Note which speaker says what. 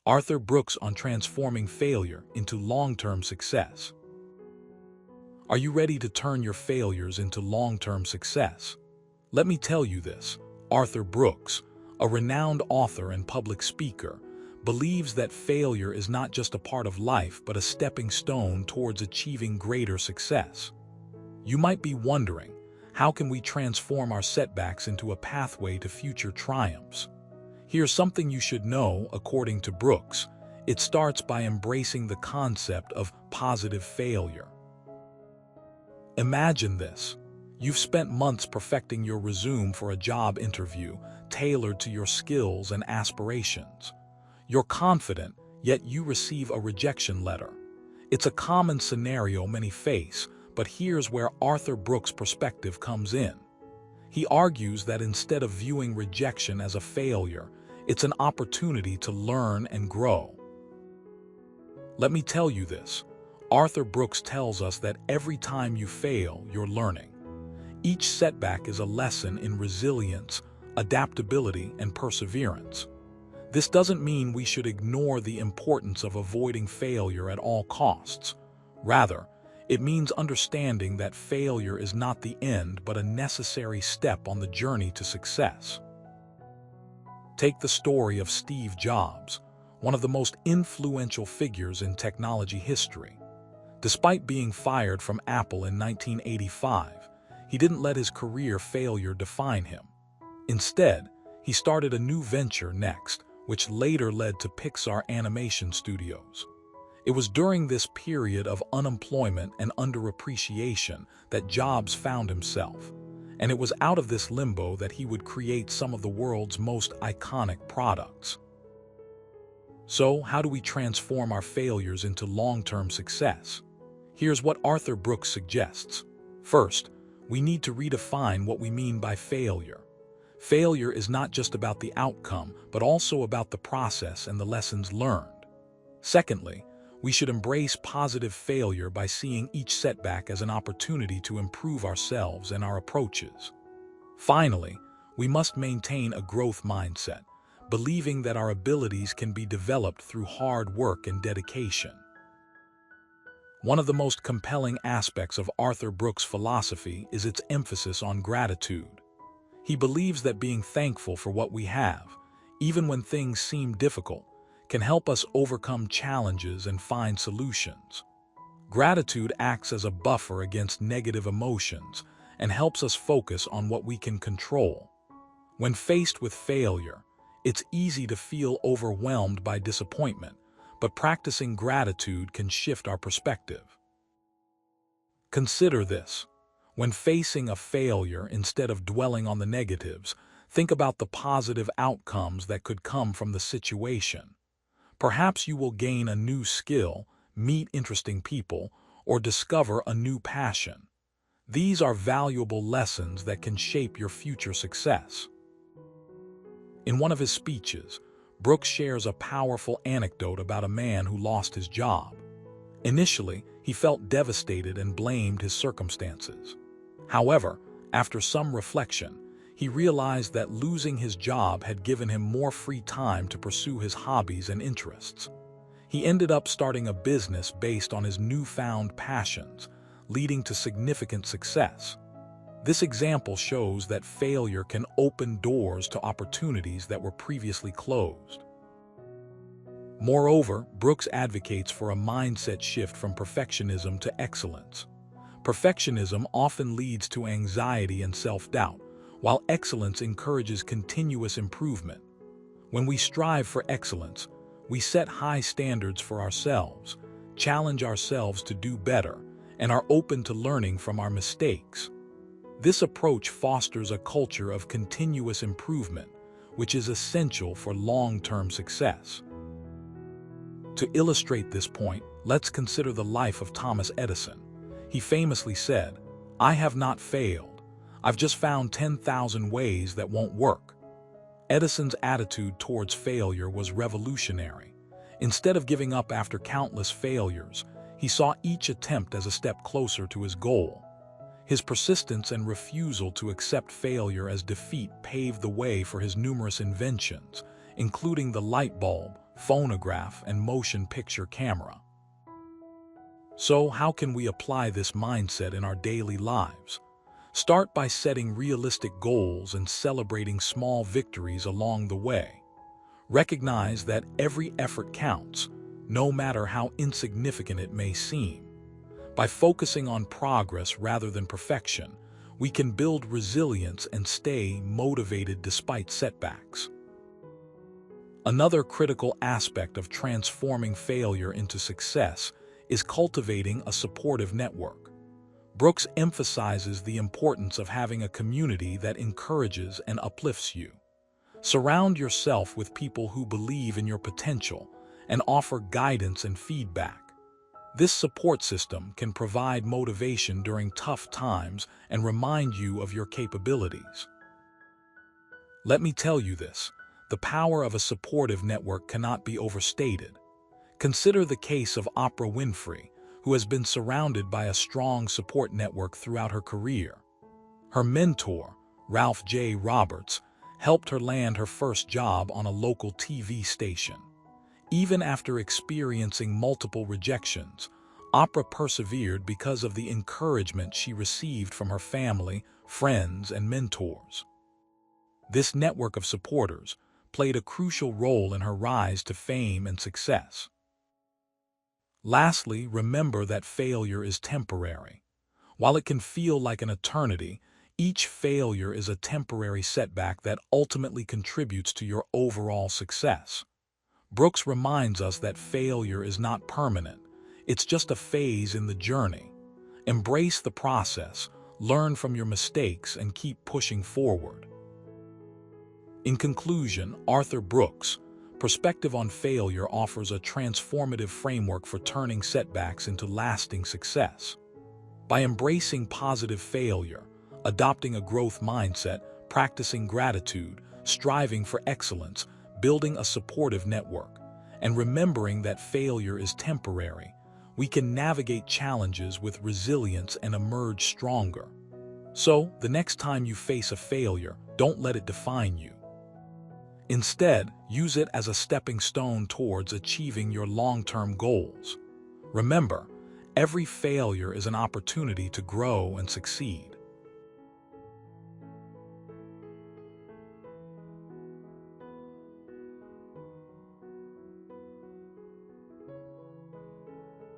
Speaker 1: Arthur Brooks on transforming failure into long-term success. Are you ready to turn your failures into long-term success? Let me tell you this. Arthur Brooks, a renowned author and public speaker, believes that failure is not just a part of life but a stepping stone towards achieving greater success. You might be wondering, how can we transform our setbacks into a pathway to future triumphs? Here's something you should know. According to Brooks, it starts by embracing the concept of positive failure. Imagine this. You've spent months perfecting your resume for a job interview, tailored to your skills and aspirations. You're confident, yet you receive a rejection letter. It's a common scenario many face, but here's where Arthur Brooks' perspective comes in. He argues that instead of viewing rejection as a failure, it's an opportunity to learn and grow. Let me tell you this. Arthur Brooks tells us that every time you fail, you're learning. Each setback is a lesson in resilience, adaptability, and perseverance. This doesn't mean we should ignore the importance of avoiding failure at all costs. Rather, it means understanding that failure is not the end but a necessary step on the journey to success. Take the story of Steve Jobs, one of the most influential figures in technology history. Despite being fired from Apple in 1985, he didn't let his career failure define him. Instead, he started a new venture next, which later led to Pixar Animation Studios. It was during this period of unemployment and underappreciation that Jobs found himself, and it was out of this limbo that he would create some of the world's most iconic products. So, how do we transform our failures into long-term success? Here's what Arthur Brooks suggests. First, we need to redefine what we mean by failure. Failure is not just about the outcome, but also about the process and the lessons learned. Secondly, we should embrace positive failure by seeing each setback as an opportunity to improve ourselves and our approaches. Finally, we must maintain a growth mindset, believing that our abilities can be developed through hard work and dedication. One of the most compelling aspects of Arthur Brooks' philosophy is its emphasis on gratitude. He believes that being thankful for what we have, even when things seem difficult, can help us overcome challenges and find solutions. Gratitude acts as a buffer against negative emotions and helps us focus on what we can control. When faced with failure, it's easy to feel overwhelmed by disappointment, but practicing gratitude can shift our perspective. Consider this. When facing a failure, instead of dwelling on the negatives, think about the positive outcomes that could come from the situation. Perhaps you will gain a new skill, meet interesting people, or discover a new passion. These are valuable lessons that can shape your future success. In one of his speeches, Brooks shares a powerful anecdote about a man who lost his job. Initially, he felt devastated and blamed his circumstances. However, after some reflection, he realized that losing his job had given him more free time to pursue his hobbies and interests. He ended up starting a business based on his newfound passions, leading to significant success. This example shows that failure can open doors to opportunities that were previously closed. Moreover, Brooks advocates for a mindset shift from perfectionism to excellence. Perfectionism often leads to anxiety and self-doubt, while excellence encourages continuous improvement. When we strive for excellence, we set high standards for ourselves, challenge ourselves to do better, and are open to learning from our mistakes. This approach fosters a culture of continuous improvement, which is essential for long-term success. To illustrate this point, let's consider the life of Thomas Edison. He famously said, "I have not failed. I've just found 10,000 ways that won't work." Edison's attitude towards failure was revolutionary. Instead of giving up after countless failures, he saw each attempt as a step closer to his goal. His persistence and refusal to accept failure as defeat paved the way for his numerous inventions, including the light bulb, phonograph, and motion picture camera. So, how can we apply this mindset in our daily lives? Start by setting realistic goals and celebrating small victories along the way. Recognize that every effort counts, no matter how insignificant it may seem. By focusing on progress rather than perfection, we can build resilience and stay motivated despite setbacks. Another critical aspect of transforming failure into success is cultivating a supportive network. Brooks emphasizes the importance of having a community that encourages and uplifts you. Surround yourself with people who believe in your potential and offer guidance and feedback. This support system can provide motivation during tough times and remind you of your capabilities. Let me tell you this, the power of a supportive network cannot be overstated. Consider the case of Oprah Winfrey, who has been surrounded by a strong support network throughout her career. Her mentor, Ralph J. Roberts, helped her land her first job on a local TV station. Even after experiencing multiple rejections, Oprah persevered because of the encouragement she received from her family, friends, and mentors. This network of supporters played a crucial role in her rise to fame and success. Lastly, remember that failure is temporary. While it can feel like an eternity, each failure is a temporary setback that ultimately contributes to your overall success. Brooks reminds us that failure is not permanent. It's just a phase in the journey. Embrace the process, learn from your mistakes, and keep pushing forward. In conclusion, Arthur Brooks' perspective on failure offers a transformative framework for turning setbacks into lasting success. By embracing positive failure, adopting a growth mindset, practicing gratitude, striving for excellence, building a supportive network, and remembering that failure is temporary, we can navigate challenges with resilience and emerge stronger. So, the next time you face a failure, don't let it define you. Instead, use it as a stepping stone towards achieving your long-term goals. Remember, every failure is an opportunity to grow and succeed.